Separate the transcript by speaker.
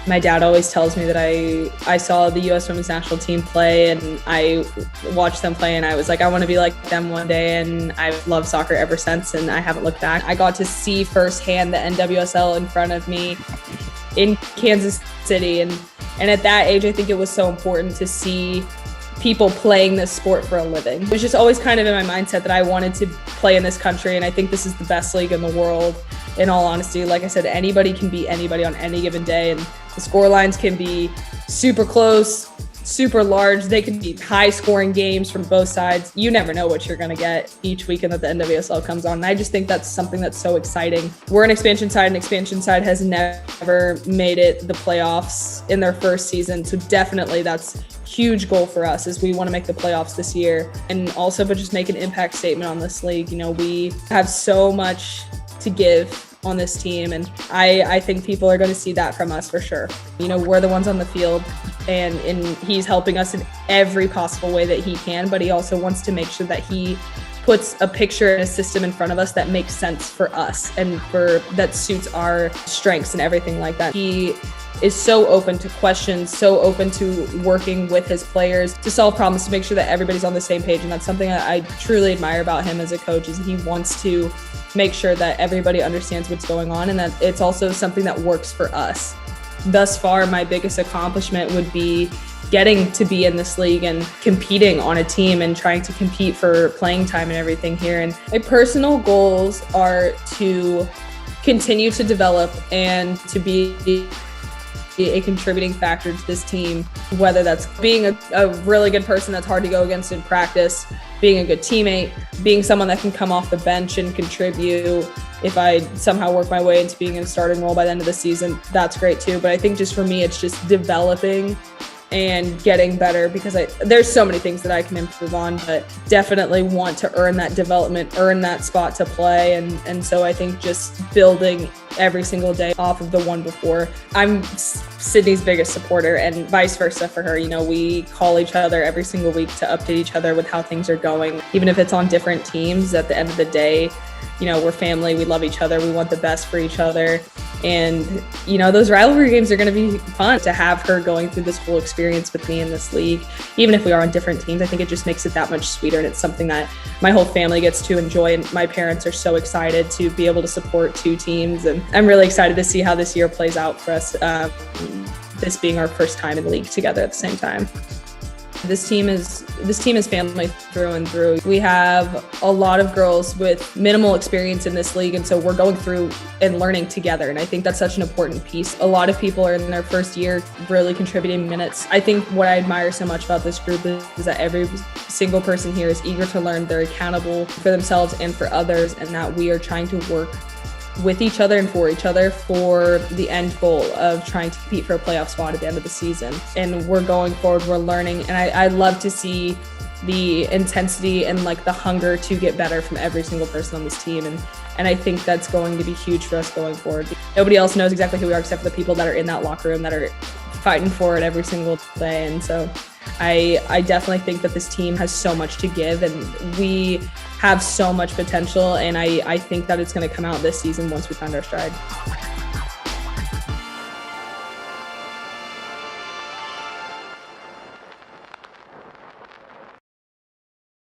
Speaker 1: My dad always tells me that I saw the U.S. women's national team play, and I watched them play, and I was like, I want to be like them one day. And I've loved soccer ever since, and I haven't looked back. I got to see firsthand the NWSL in front of me in Kansas City. And at that age, I think it was so important to see people playing this sport for a living. It was just always kind of in my mindset that I wanted to play in this country, and I think this is the best league in the world. In all honesty, like I said, anybody can beat anybody on any given day, and the score lines can be super close, super large. They can be high scoring games from both sides. You never know what you're going to get each weekend that the NWSL comes on. And I just think that's something that's so exciting. We're an expansion side, and expansion side has never made it the playoffs in their first season. So definitely that's huge goal for us, is we want to make the playoffs this year, and also but just make an impact statement on this league. You know, we have so much to give on this team, and I think people are going to see that from us for sure. You know, we're the ones on the field, and he's helping us in every possible way that he can, but he also wants to make sure that he puts a picture and a system in front of us that makes sense for us and that suits our strengths and everything like that. He is so open to questions, so open to working with his players to solve problems, to make sure that everybody's on the same page. And that's something that I truly admire about him as a coach, is he wants to make sure that everybody understands what's going on, and that it's also something that works for us. Thus far, my biggest accomplishment would be getting to be in this league and competing on a team and trying to compete for playing time and everything here. And my personal goals are to continue to develop and to be a contributing factor to this team, whether that's being a really good person that's hard to go against in practice, being a good teammate, being someone that can come off the bench and contribute. If I somehow work my way into being in a starting role by the end of the season, that's great too. But I think just for me, it's just developing and getting better, because there's so many things that I can improve on, but definitely want to earn that development, earn that spot to play. And so I think just building every single day off of the one before. I'm Sydney's biggest supporter, and vice versa for her. You know, we call each other every single week to update each other with how things are going. Even if it's on different teams, at the end of the day, you know, we're family, we love each other, we want the best for each other. And, you know, those rivalry games are going to be fun. To have her going through this whole experience with me in this league, even if we are on different teams, I think it just makes it that much sweeter. And it's something that my whole family gets to enjoy. And my parents are so excited to be able to support two teams. And I'm really excited to see how this year plays out for us, this being our first time in the league together at the same time. This team is family through and through. We have a lot of girls with minimal experience in this league, and so we're going through and learning together, and I think that's such an important piece. A lot of people are in their first year really contributing minutes. I think what I admire so much about this group is that every single person here is eager to learn. They're accountable for themselves and for others, and that we are trying to work with each other and for each other for the end goal of trying to compete for a playoff spot at the end of the season. And we're going forward, we're learning, and I love to see the intensity and like the hunger to get better from every single person on this team. And I think that's going to be huge for us going forward. Nobody else knows exactly who we are except for the people that are in that locker room that are fighting for it every single day. And so I definitely think that this team has so much to give, and we have so much potential, and I think that it's going to come out this season once we find our stride.